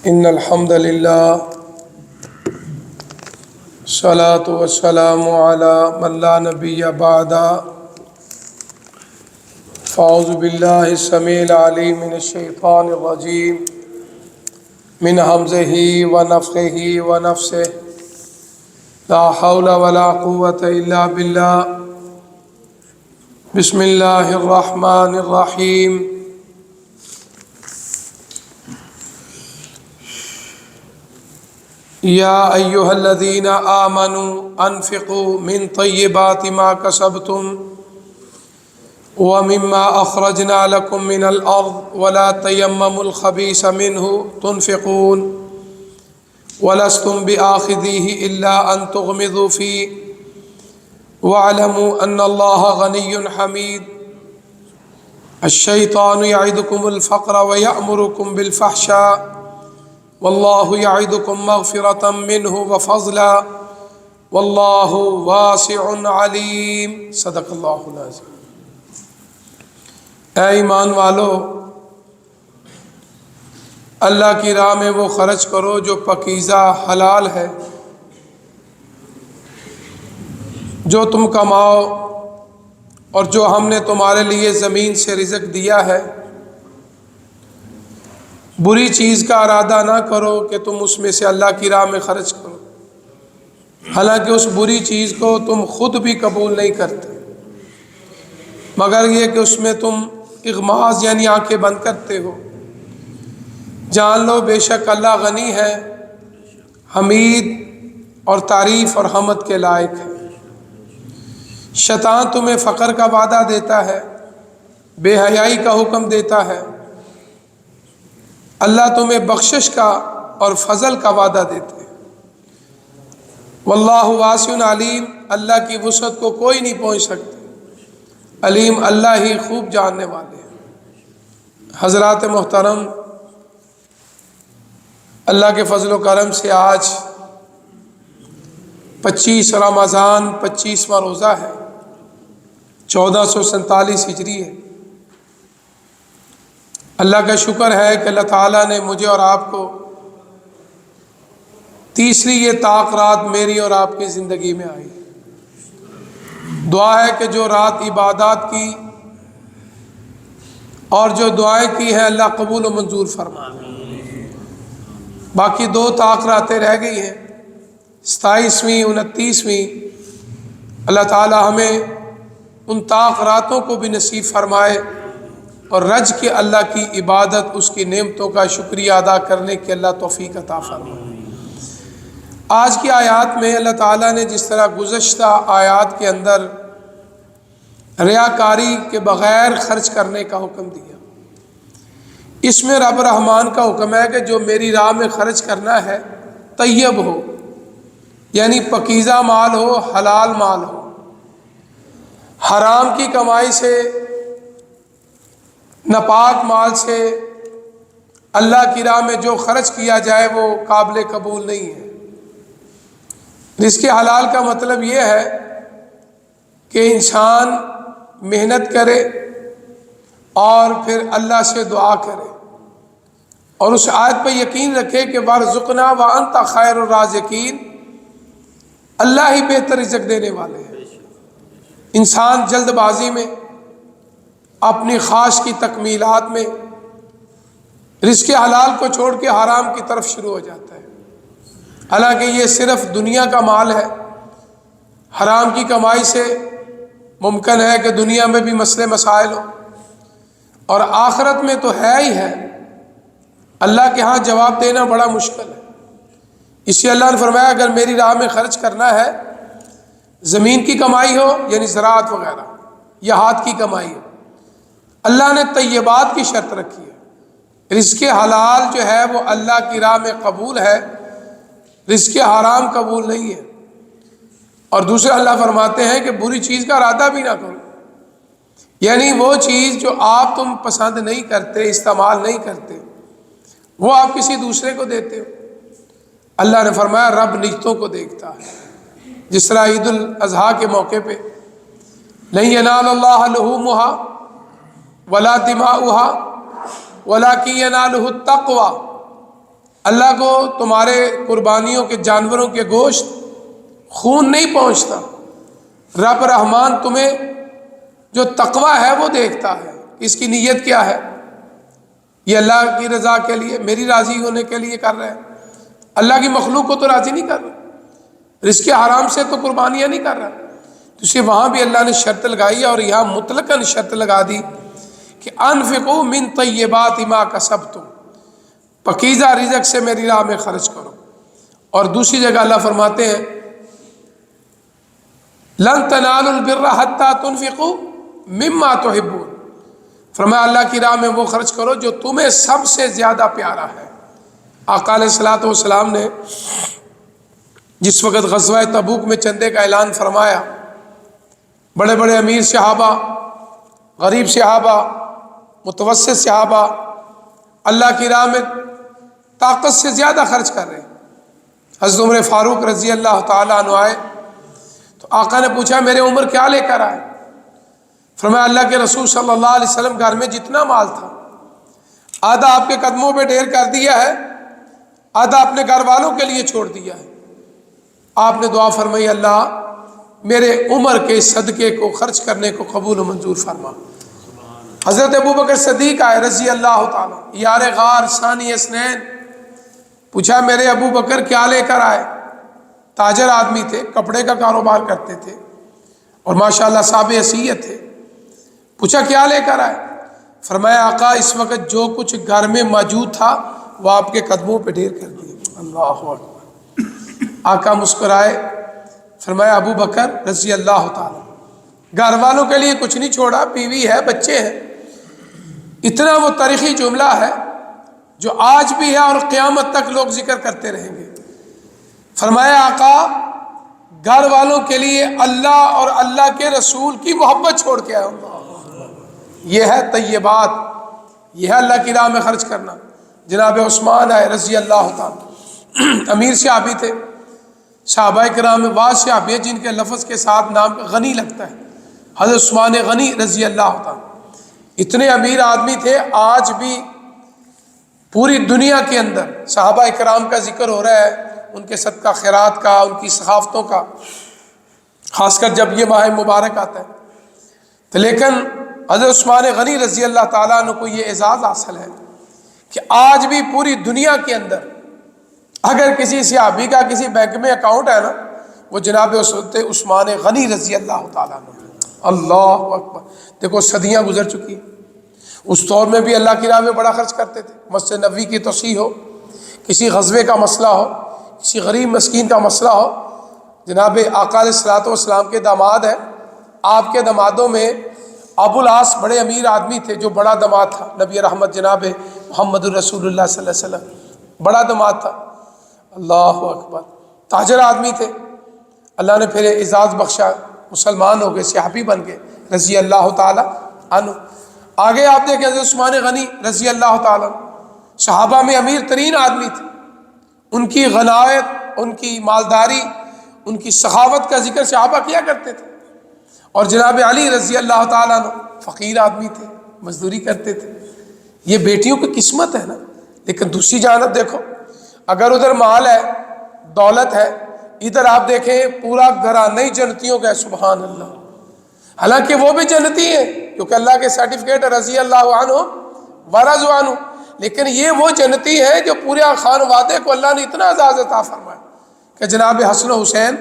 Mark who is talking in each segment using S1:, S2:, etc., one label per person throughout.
S1: ان الحمد للہ الصلاۃ والسلام علی من لا نبی بعد فاعوذ باللہ السمیع العلیم من الشیطان الرجیم من ہمزہ ونفخہ ونفثہ لا حول ولا قوۃ الا باللہ بسم اللہ الرحمن الرحیم یا ایہا الذین آمنوا انفقوا من طیبات ما کسبتم ومما اخرجنا لکم من الارض ولا تیمموا الخبیث منہ تنفقون ولستم بآخذیہ الا ان تغمضوا فیہ واعلموا ان اللہ غنی حمید الشیطان یعدکم الفقر ویأمرکم بالفحشاء واللہ یعدکم مغفرۃ منہ وفضلا واللہ واسع علیم صدق اللہ العظیم۔ اے ایمان والو، اللہ کی راہ میں وہ خرچ کرو جو پاکیزہ حلال ہے، جو تم کماؤ اور جو ہم نے تمہارے لیے زمین سے رزق دیا ہے۔ بری چیز کا ارادہ نہ کرو کہ تم اس میں سے اللہ کی راہ میں خرچ کرو، حالانکہ اس بری چیز کو تم خود بھی قبول نہیں کرتے، مگر یہ کہ اس میں تم اغماض یعنی آنکھیں بند کرتے ہو۔ جان لو بے شک اللہ غنی ہے، حمید اور تعریف اور حمد کے لائق ہے۔ شیطان تمہیں فقر کا وعدہ دیتا ہے، بے حیائی کا حکم دیتا ہے، اللہ تمہیں بخشش کا اور فضل کا وعدہ دیتے ہیں۔ واللہ واسع علیم، اللہ کی وسعت کو کوئی نہیں پہنچ سکتا، علیم اللہ ہی خوب جاننے والے ہیں۔ حضرات محترم، اللہ کے فضل و کرم سے آج 25 رمضان 25واں روزہ ہے، 1447 ہجری ہے۔ اللہ کا شکر ہے کہ اللہ تعالیٰ نے مجھے اور آپ کو تیسری یہ طاق رات میری اور آپ کی زندگی میں آئی۔ دعا ہے کہ جو رات عبادات کی اور جو دعائیں کی ہیں اللہ قبول و منظور فرمائے۔ باقی 2 طاق راتیں رہ گئی ہیں، 27ویں 29ویں۔ اللہ تعالیٰ ہمیں ان طاق راتوں کو بھی نصیب فرمائے اور رج کے اللہ کی عبادت، اس کی نعمتوں کا شکریہ ادا کرنے کی اللہ توفیق عطا فرمائے۔ آج کی آیات میں اللہ تعالیٰ نے جس طرح گزشتہ آیات کے اندر ریاکاری کے بغیر خرچ کرنے کا حکم دیا، اس میں رب رحمان کا حکم ہے کہ جو میری راہ میں خرچ کرنا ہے طیب ہو، یعنی پاکیزہ مال ہو، حلال مال ہو۔ حرام کی کمائی سے، ناپاک مال سے اللہ کی راہ میں جو خرچ کیا جائے وہ قابل قبول نہیں ہے۔ رزق حلال کا مطلب یہ ہے کہ انسان محنت کرے اور پھر اللہ سے دعا کرے اور اس آیت پہ یقین رکھے کہ وارزقنا وانت خیر الرازقین، اللہ ہی بہتر رزق دینے والے ہیں۔ انسان جلد بازی میں، اپنی خواہش کی تکمیلات میں رزق حلال کو چھوڑ کے حرام کی طرف شروع ہو جاتا ہے، حالانکہ یہ صرف دنیا کا مال ہے۔ حرام کی کمائی سے ممکن ہے کہ دنیا میں بھی مسئلے مسائل ہوں اور آخرت میں تو ہے ہی ہے، اللہ کے ہاں جواب دینا بڑا مشکل ہے۔ اسی اللہ نے فرمایا اگر میری راہ میں خرچ کرنا ہے، زمین کی کمائی ہو یعنی زراعت وغیرہ یا ہاتھ کی کمائی ہو، اللہ نے طیبات کی شرط رکھی ہے۔ رزق حلال جو ہے وہ اللہ کی راہ میں قبول ہے، رزق حرام قبول نہیں ہے۔ اور دوسرے اللہ فرماتے ہیں کہ بری چیز کا ارادہ بھی نہ کرو، یعنی وہ چیز جو آپ تم پسند نہیں کرتے، استعمال نہیں کرتے، وہ آپ کسی دوسرے کو دیتے ہو۔ اللہ نے فرمایا رب نیتوں کو دیکھتا ہے۔ جس طرح عید الاضحیٰ کے موقع پہ لن ینال اللہ لحومها ولا دماؤها ولکن ینالہ التقوی، اللہ کو تمہارے قربانیوں کے جانوروں کے گوشت خون نہیں پہنچتا، رب رحمان تمہیں جو تقوی ہے وہ دیکھتا ہے، اس کی نیت کیا ہے، یہ اللہ کی رضا کے لیے، میری راضی ہونے کے لیے کر رہے ہیں، اللہ کی مخلوق کو تو راضی نہیں کر رہا، رزق حرام سے تو قربانیاں نہیں کر رہا، تو اسے وہاں بھی اللہ نے شرط لگائی اور یہاں مطلقاً شرط لگا دی کہ انفقوا من طیبات ما کسبتم، پاکیزہ رزق سے میری راہ میں خرچ کرو۔ اور دوسری جگہ اللہ فرماتے ہیں لن تنالوا البر حتى تنفقوا مما تحبون، فرمایا اللہ کی راہ میں وہ خرچ کرو جو تمہیں سب سے زیادہ پیارا ہے۔ آقا علیہ الصلوۃ والسلام نے جس وقت غزوہ تبوک میں چندے کا اعلان فرمایا، بڑے بڑے امیر صحابہ، غریب صحابہ، متوسط صحابہ اللہ کی راہ میں طاقت سے زیادہ خرچ کر رہے ہیں۔ حضرت عمر فاروق رضی اللہ تعالیٰ عنہ آئے تو آقا نے پوچھا میرے عمر کیا لے کر آئے؟ فرمایا اللہ کے رسول صلی اللہ علیہ وسلم گھر میں جتنا مال تھا آدھا آپ کے قدموں پہ ڈھیر کر دیا ہے، آدھا اپنے گھر والوں کے لیے چھوڑ دیا ہے۔ آپ نے دعا فرمائی اللہ میرے عمر کے صدقے کو خرچ کرنے کو قبول و منظور فرما۔ حضرت ابوبکر صدیق آئے رضی اللہ تعالیٰ، یار غار ثانی اسنین، پوچھا میرے ابو بکر کیا لے کر آئے؟ تاجر آدمی تھے، کپڑے کا کاروبار کرتے تھے اور ماشاءاللہ صاحب حیثیت تھے، پوچھا کیا لے کر آئے؟ فرمایا آقا اس وقت جو کچھ گھر میں موجود تھا وہ آپ کے قدموں پہ ڈھیر کر دیا۔ اللہ اکبر۔ آقا مسکرائے، فرمایا ابو بکر رضی اللہ تعالیٰ، گھر والوں کے لیے کچھ نہیں چھوڑا، بیوی ہے، بچے ہیں۔ اتنا وہ تاریخی جملہ ہے جو آج بھی ہے اور قیامت تک لوگ ذکر کرتے رہیں گے۔ فرمایا آقا گھر والوں کے لیے اللہ اور اللہ کے رسول کی محبت چھوڑ کے آئے۔ یہ ہے طیبات، یہ ہے اللہ کی راہ میں خرچ کرنا۔ جناب عثمان آئے رضی اللہ تعالیٰ، امیر صحابی تھے، صحابہ کرام میں بعض صحابی جن کے لفظ کے ساتھ نام غنی لگتا ہے، حضرت عثمان غنی رضی اللہ تعالیٰ اتنے امیر آدمی تھے، آج بھی پوری دنیا کے اندر صحابہ کرام کا ذکر ہو رہا ہے، ان کے صدقہ خیرات کا، ان کی ثقافتوں کا، خاص کر جب یہ ماہ مبارک آتا ہے۔ تو لیکن حضرت عثمان غنی رضی اللہ تعالیٰ عنہ کو یہ اعزاز حاصل ہے کہ آج بھی پوری دنیا کے اندر اگر کسی صحابی کا کسی بینک میں اکاؤنٹ ہے نا، وہ جناب عثمان غنی رضی اللہ تعالیٰ عنہ۔ اللہ اکبر۔ دیکھو صدیاں گزر چکی ہیں، اس دور میں بھی اللہ کی راہ میں بڑا خرچ کرتے تھے۔ مسجد نبوی کی توسیع ہو، کسی غزوے کا مسئلہ ہو، کسی غریب مسکین کا مسئلہ ہو، جناب آقا علیہ الصلوۃ والسلام کے داماد ہیں، آپ کے دامادوں میں ابو العاص بڑے امیر آدمی تھے، جو بڑا داماد تھا نبی رحمت جناب محمد الرسول اللہ صلی اللہ علیہ وسلم، بڑا داماد تھا۔ اللہ اکبر۔ تاجر آدمی تھے، اللہ نے پھر اعزاز بخشا، مسلمان ہو گئے، صحابی بن گئے رضی اللہ تعالیٰ عنہ۔ آگے آپ دیکھیں حضرت عثمان غنی رضی اللہ تعالیٰ عنہ صحابہ میں امیر ترین آدمی تھے، ان کی غنائت، ان کی مالداری، ان کی سخاوت کا ذکر صحابہ کیا کرتے تھے۔ اور جناب علی رضی اللہ تعالیٰ عنہ فقیر آدمی تھے، مزدوری کرتے تھے۔ یہ بیٹیوں کی قسمت ہے نا۔ لیکن دوسری جانب دیکھو، اگر ادھر مال ہے، دولت ہے، ادھر آپ دیکھیں پورا گھرانہ ہی جنتیوں کا ہے، سبحان اللہ۔ حالانکہ وہ بھی جنتی ہیں کیونکہ اللہ کے سرٹیفکیٹ رضی اللہ عنہ ورضوا عنہ، لیکن یہ وہ جنتی ہیں جو پورے خان وادے کو اللہ نے اتنا اعزاز عطا فرمایا کہ جناب حسن و حسین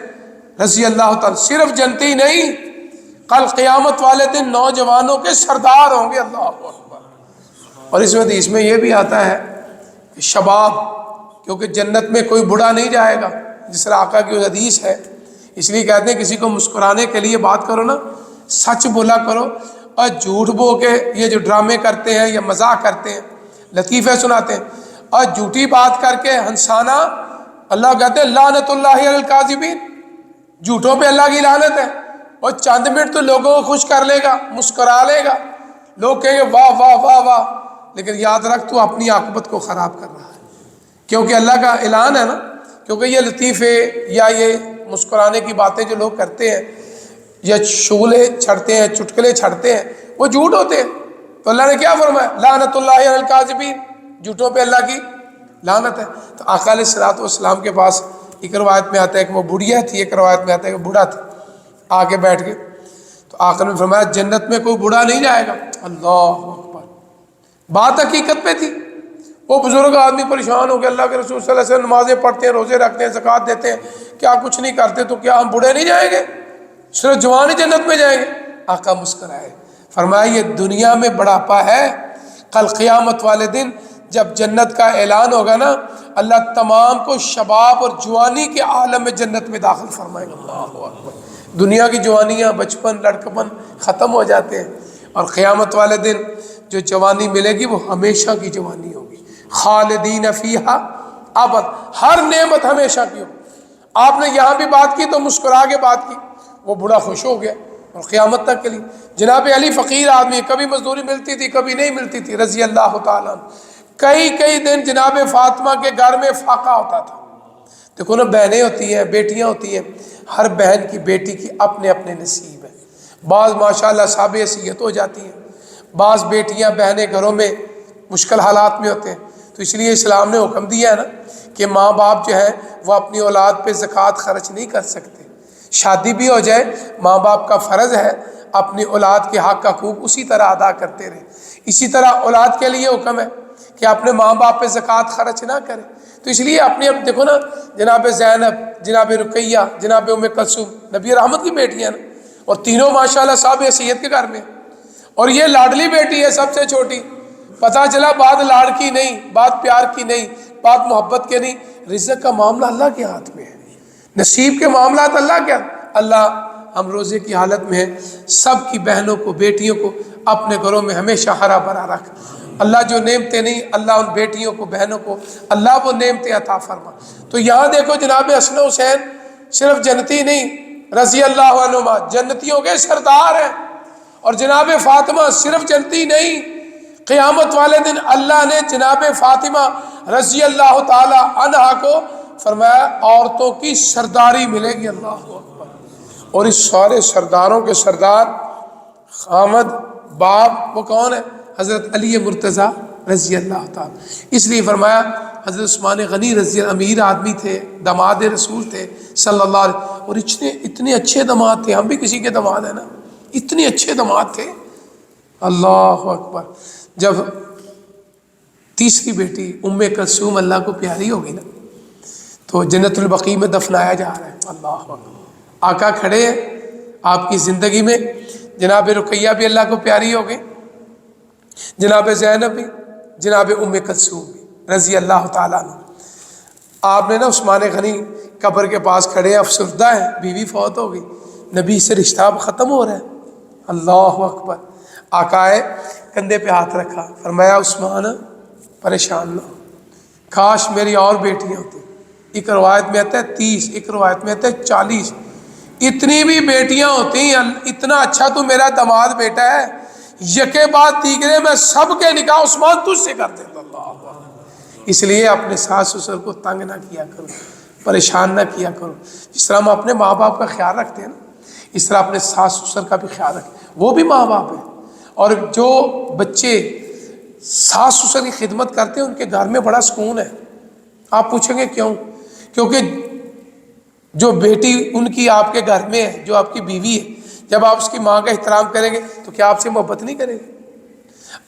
S1: رضی اللہ تعالیٰ صرف جنتی نہیں، کل قیامت والے دن نوجوانوں کے سردار ہوں گے۔ اللہ اکبر۔ اور اس حدیث میں یہ بھی آتا ہے کہ شباب، کیونکہ جنت میں کوئی بوڑھا نہیں جائے گا، جس طرح آقا کی حدیث ہے، اس لیے کہتے ہیں کسی کو مسکرانے کے لیے بات کرو نا، سچ بولا کرو، اور جھوٹ بول کے یہ جو ڈرامے کرتے ہیں یا مزاح کرتے ہیں، لطیفے سناتے ہیں اور جھوٹی بات کر کے ہنسانا، اللہ کہتے ہیں لعنت اللہ علی الکاذبین، جھوٹوں پہ اللہ کی لعنت ہے۔ اور چند منٹ تو لوگوں کو خوش کر لے گا، مسکرا لے گا، لوگ کہیں گے واہ واہ واہ واہ، لیکن یاد رکھ تو اپنی عاقبت کو خراب کر رہا ہے، کیونکہ اللہ کا اعلان ہے نا۔ کیونکہ یہ لطیفے یا یہ مسکرانے کی باتیں جو لوگ کرتے ہیں یا شغلے چھڑتے ہیں، چٹکلے چھڑتے ہیں، وہ جھوٹ ہوتے ہیں۔ تو اللہ نے کیا فرمایا؟ لعنت اللہ علی الکاذبین، جھوٹوں پہ اللہ کی لعنت ہے۔ تو آقا علیہ الصلوۃ والسلام کے پاس ایک روایت میں آتا ہے کہ وہ بڑھیا تھی، ایک روایت میں آتا ہے کہ بوڑھا تھا، آگے بیٹھ کے تو آقا نے فرمایا جنت میں کوئی بوڑھا نہیں جائے گا۔ اللہ اکبر، بات حقیقت پہ تھی۔ وہ بزرگ آدمی پریشان ہو گیا، اللہ کے رسول صلی اللہ علیہ وسلم نمازیں پڑھتے ہیں، روزے رکھتے ہیں، زکوٰۃ دیتے ہیں، کیا کچھ نہیں کرتے، تو کیا ہم بوڑھے نہیں جائیں گے، صرف جوان ہی جنت میں جائیں گے؟ آقا مسکرائے، فرمایا یہ دنیا میں بڑھاپا ہے، کل قیامت والے دن جب جنت کا اعلان ہوگا نا، اللہ تمام کو شباب اور جوانی کے عالم میں جنت میں داخل فرمائے گا۔ اللہ اکبر، دنیا کی جوانیاں، بچپن، لڑکپن ختم ہو جاتے ہیں، اور قیامت والے دن جو جوانی ملے گی وہ ہمیشہ کی جوانی ہوگی، خالدین فیہا ابد، ہر نعمت ہمیشہ کی ہوگی۔ آپ نے یہاں بھی بات کی تو مسکرا کے بات کی، وہ بڑا خوش ہو گیا، اور قیامت تک کے لیے۔ جناب علی فقیر آدمی، کبھی مزدوری ملتی تھی کبھی نہیں ملتی تھی، رضی اللہ تعالیٰ عنہ، کئی دن جناب فاطمہ کے گھر میں فاقہ ہوتا تھا۔ دیکھو نا، بہنیں ہوتی ہیں، بیٹیاں ہوتی ہیں، ہر بہن کی بیٹی کی اپنے اپنے نصیب ہے۔ بعض ماشاءاللہ صاحب حیثیت ہو جاتی ہیں، بعض بیٹیاں بہنیں گھروں میں مشکل حالات میں ہوتے ہیں، تو اس لیے اسلام نے حکم دیا ہے نا کہ ماں باپ جو ہے وہ اپنی اولاد پہ زکوٰۃ خرچ نہیں کر سکتے۔ شادی بھی ہو جائے، ماں باپ کا فرض ہے اپنی اولاد کے حق حقوق اسی طرح ادا کرتے رہیں۔ اسی طرح اولاد کے لیے حکم ہے کہ اپنے ماں باپ پہ زکوٰۃ خرچ نہ کرے۔ تو اس لیے اپنے اب دیکھو نا، جناب زینب، جناب رقیہ، جناب ام کلثوم، نبی رحمت کی بیٹیاں نا، اور تینوں ماشاءاللہ صاحب حیثیت کے گھر میں، اور یہ لاڈلی بیٹی ہے سب سے چھوٹی۔ پتہ چلا بات لاڑکی نہیں، بات پیار کی نہیں، بات محبت کے نہیں، رزق کا معاملہ اللہ کے ہاتھ میں ہے، نصیب کے معاملات اللہ کے ہاتھ۔ اللہ ہم روزے کی حالت میں ہیں، سب کی بہنوں کو، بیٹیوں کو اپنے گھروں میں ہمیشہ ہرا بھرا رکھ۔ اللہ جو نعمتیں نہیں، اللہ ان بیٹیوں کو، بہنوں کو اللہ وہ نعمتیں عطا فرما۔ تو یہاں دیکھو جناب حسن حسین صرف جنتی نہیں، رضی اللہ عنہما جنتیوں کے سردار ہیں، اور جناب فاطمہ صرف جنتی نہیں، قیامت والے دن اللہ نے جناب فاطمہ رضی اللہ تعالی عنہا کو فرمایا عورتوں کی سرداری ملے گی۔ اللہ اکبر، اور اس سارے سرداروں کے سردار خامد باپ وہ کون ہے؟ حضرت علی مرتضیٰ رضی اللہ تعالی۔ اس لیے فرمایا حضرت عثمان غنی رضی اللہ، امیر آدمی تھے، داماد رسول تھے صلی اللہ علیہ وسلم، اور اتنے اچھے داماد تھے، ہم بھی کسی کے داماد ہیں نا، اتنے اچھے داماد تھے۔ اللہ اکبر، جب تیسری بیٹی ام کلثوم اللہ کو پیاری ہوگی نا، تو جنت البقیع میں دفنایا جا رہا ہے۔ اللہ اکبر، آقا کھڑے ہیں آپ کی زندگی میں، جناب رقیہ بھی اللہ کو پیاری ہو گئی، جناب زینب بھی، جناب ام کلثوم بھی رضی اللہ تعالیٰ عنہ۔ آپ نے نا عثمان غنی قبر کے پاس کھڑے، افسردہ ہیں، بیوی فوت ہو گئی، نبی سے رشتہ اب ختم ہو رہا ہے۔ اللہ اکبر، آقا آئے، کندھے پہ ہاتھ رکھا، فرمایا عثمان پریشان نہ ہو، کاش میری اور بیٹیاں ہوتی۔ ایک روایت میں آتا ہے 30، ایک روایت میں آتا ہے 40، اتنی بھی بیٹیاں ہوتی، اتنا اچھا تو میرا داماد بیٹا ہے، یکے بعد دیگرے میں سب کے نکاح عثمان تجھ سے کر دے۔ اللہ، اس لیے اپنے ساس سسر کو تنگ نہ کیا کرو، پریشان نہ کیا کرو۔ جس طرح ہم اپنے ماں باپ کا خیال رکھتے ہیں نا، اس طرح اپنے ساس سسر کا بھی خیال رکھیں، وہ بھی ماں باپ ہیں۔ اور جو بچے ساس سسر کی خدمت کرتے ہیں ان کے گھر میں بڑا سکون ہے۔ آپ پوچھیں گے کیوں؟ کیونکہ جو بیٹی ان کی آپ کے گھر میں ہے، جو آپ کی بیوی ہے، جب آپ اس کی ماں کا احترام کریں گے تو کیا آپ سے محبت نہیں کرے گی؟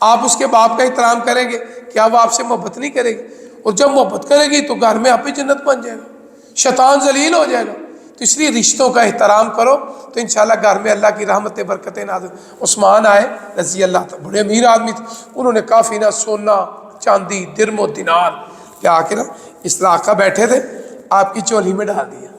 S1: آپ اس کے باپ کا احترام کریں گے، کیا وہ آپ سے محبت نہیں کرے گی؟ اور جب محبت کرے گی تو گھر میں آپ ہی جنت بن جائے گا، شیطان ذلیل ہو جائے گا۔ تو اس لیے رشتوں کا احترام کرو تو انشاءاللہ گھر میں اللہ کی رحمتیں برکتیں نازل۔ عثمان آئے رضی اللہ تعالیٰ، بڑے امیر آدمی تھے، انہوں نے کافی نا سونا چاندی درم و دینار کیا آ کے نا اس طرح آقا بیٹھے تھے، آپ کی چولی میں ڈال دیا۔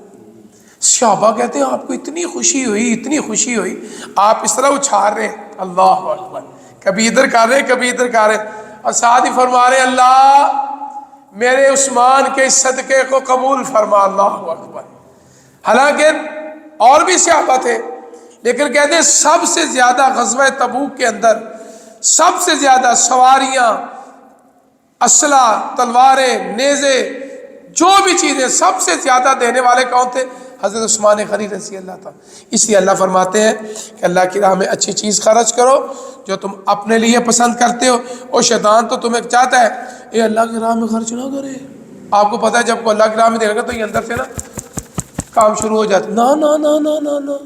S1: صحابہ کہتے ہیں آپ کو اتنی خوشی ہوئی، اتنی خوشی ہوئی، آپ اس طرح اچھال رہے ہیں، اللہ اکبر، کبھی ادھر کر رہے کبھی ادھر کر رہے، اور ساتھ ہی فرما رہے اللہ میرے عثمان کے صدقے کو قبول فرما۔ اللہ اکبر، حالانکہ اور بھی صحابہ تھے، لیکن کہتے ہیں سب سے زیادہ غزوہ تبوک کے اندر سب سے زیادہ سواریاں، اسلحہ، تلواریں، نیزے، جو بھی چیزیں سب سے زیادہ دینے والے کون تھے؟ حضرت عثمان غنی رضی اللہ تعالیٰ. اس لیے اللہ فرماتے ہیں کہ اللہ کی راہ میں اچھی چیز خرچ کرو جو تم اپنے لیے پسند کرتے ہو. اور شیطان تو تمہیں چاہتا ہے اے اللہ کی راہ میں خرچ نہ کرے. آپ کو پتہ ہے جب کوئی اللہ کی راہ میں دے گا تو یہ اندر سے نا کام شروع ہو جاتا ہے. نا نا نا نا نا نا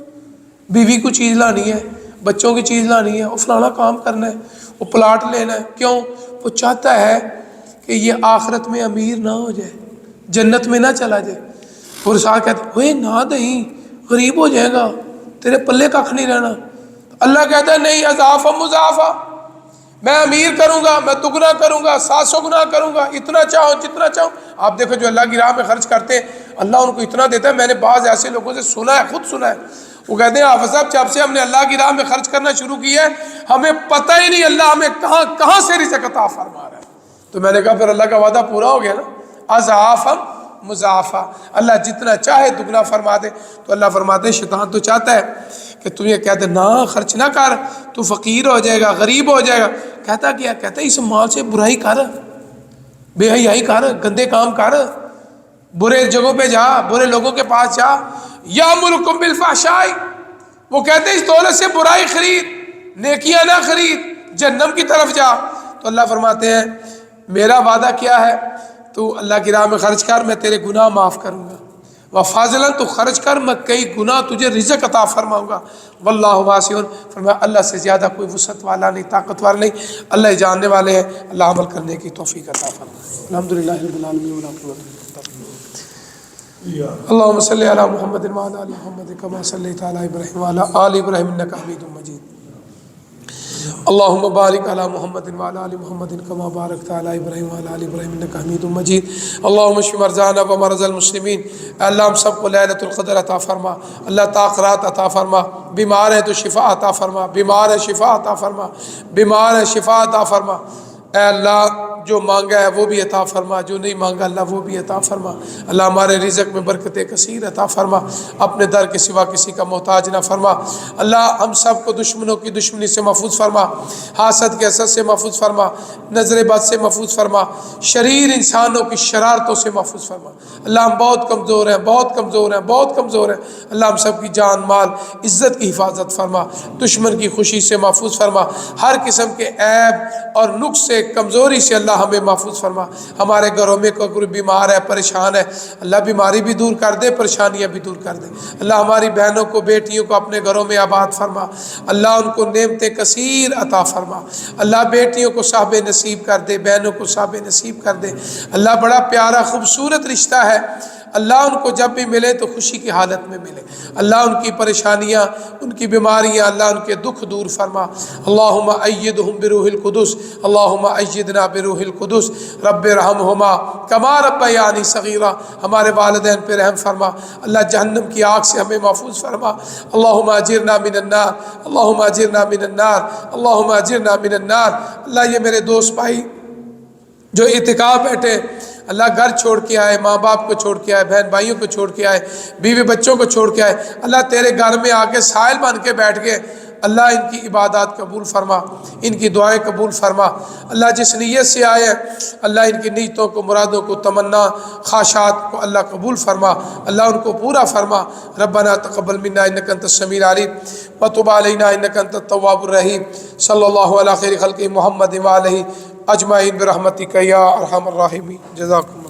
S1: بیوی کو چیز لانی ہے, بچوں کی چیز لانی ہے, وہ فلانا کام کرنا ہے, وہ پلاٹ لینا ہے. کیوں؟ وہ چاہتا ہے کہ یہ آخرت میں امیر نہ ہو جائے, جنت میں نہ چلا جائے. اور ساتھ کہتے ہیں اوے نہ دہیں, غریب ہو جائے گا, تیرے پلے کھ نہیں رہنا. اللہ کہتا ہے نہیں, اضافہ مضافہ, میں امیر کروں گا, میں دگنا کروں گا, 700 گنا کروں گا, اتنا چاہو جتنا چاہو. آپ دیکھو جو اللہ کی راہ میں خرچ کرتے ہیں اللہ ان کو اتنا دیتا ہے. میں نے بعض ایسے لوگوں سے سنا ہے, خود سنا ہے, وہ کہتے ہیں حافظ صاحب جب سے ہم نے اللہ کی راہ میں خرچ کرنا شروع کیا ہے ہمیں پتہ ہی نہیں اللہ ہمیں کہاں کہاں سے رزق عطا فرما رہا ہے. تو میں نے کہا پھر اللہ کا وعدہ پورا ہو گیا نا, اضافہ مضافہ, اللہ جتنا چاہے دگنا فرما دے. تو اللہ فرماتے ہیں شیطان تو چاہتا ہے کہ تم یہ کہتے نہ خرچ نہ کر, تو فقیر ہو جائے گا, غریب ہو جائے گا. کہتا کیا؟ کہتا ہے اس مال سے برائی کر, بے حیائی کر, گندے کام کر, برے جگہوں پہ جا, برے لوگوں کے پاس جا. یامرکم بالفحشاء, وہ کہتے ہیں اس دولت سے برائی خرید, نیکیاں نہ خرید, جہنم کی طرف جا. تو اللہ فرماتے ہیں میرا وعدہ کیا ہے, تو اللہ کی راہ میں خرچ کر, میں تیرے گناہ معاف کروں گا. وفاضلاً, تو خرچ کر, میں کئی گناہ تجھے رزق عطا فرماؤں گا. واللہ واسع, فرمایا اللہ سے زیادہ کوئی وسعت والا نہیں, طاقتور نہیں, اللہ جاننے والے ہیں. اللہ عمل کرنے کی توفیق عطا فرمائے. الحمدللہ رب العالمین ولا قوة الا باللہ. اللهم صل على محمد وعلى ال محمد كما صليت على ابراهيم وعلى ال ابراهيم انك حميد مجيد. اللهم بارك على محمد وعلى ال محمد كما باركت على ابراهيم وعلى ال ابراهيم انك حميد مجيد. اللهم اشف مرضانا ومرضى المسلمين. اللہ ہم سب کو ليلۃ القدر عطا فرما, اللہ طاقت عطا فرما. بیمار ہے تو شفا عطا فرما, بیمار ہے شفا عطا فرما, بیمار ہے شفا عطا فرما. اے اللہ جو مانگا ہے وہ بھی عطا فرما, جو نہیں مانگا اللہ وہ بھی عطا فرما. اللہ ہمارے رزق میں برکت کثیر عطا فرما, اپنے در کے سوا کسی کا محتاج نہ فرما. اللہ ہم سب کو دشمنوں کی دشمنی سے محفوظ فرما, حاسد کے حسد سے محفوظ فرما, نظر بد سے محفوظ فرما, شریر انسانوں کی شرارتوں سے محفوظ فرما. اللہ ہم بہت کمزور ہیں, بہت کمزور ہیں, بہت کمزور ہیں. اللہ ہم سب کی جان مال عزت کی حفاظت فرما, دشمن کی خوشی سے محفوظ فرما, ہر قسم کے عیب اور نقص سے, کمزوری سے اللہ ہمیں محفوظ فرما. ہمارے گھروں میں کوئی بیمار ہے, پریشان ہے, اللہ بیماری بھی دور کر دے, پریشانیاں بھی دور کر دے. اللہ ہماری بہنوں کو, بیٹیوں کو اپنے گھروں میں آباد فرما. اللہ ان کو نعمتیں کثیر عطا فرما. اللہ بیٹیوں کو صاحب نصیب کر دے, بہنوں کو صاحب نصیب کر دے. اللہ بڑا پیارا خوبصورت رشتہ ہے, اللہ ان کو جب بھی ملے تو خوشی کی حالت میں ملے. اللہ ان کی پریشانیاں, ان کی بیماریاں, اللہ ان کے دکھ دور فرما. اللہم ایدہم بروح القدس, اللہم ایدنا بروح القدس. رب ارحمہما کما ربیانی صغیرا, ہمارے والدین پہ رحم فرما. اللہ جہنم کی آگ سے ہمیں محفوظ فرما. اللہم اجرنا من النار, اللہم اجرنا من النار, اللہم اجرنا من النار. اللہ یہ میرے دوست بھائی جو اعتکاف بیٹھے, اللہ گھر چھوڑ کے آئے, ماں باپ کو چھوڑ کے آئے, بہن بھائیوں کو چھوڑ کے آئے, بیوی بچوں کو چھوڑ کے آئے, اللہ تیرے گھر میں آ کے سائل بن کے بیٹھ گئے. اللہ ان کی عبادات قبول فرما, ان کی دعائیں قبول فرما. اللہ جس نیت سے آئے اللہ ان کی نیتوں کو, مرادوں کو, تمنا خواہشات کو اللہ قبول فرما. اللہ ان کو پورا فرما. ربنا تقبل منا انک انت السمیع العلیم وتب علینا انک انت التواب الرحیم. صلی اللہ علی خیر خلق محمد وعلیہ اجمعین برحمتک یا ارحم الراحمین. جزاکم.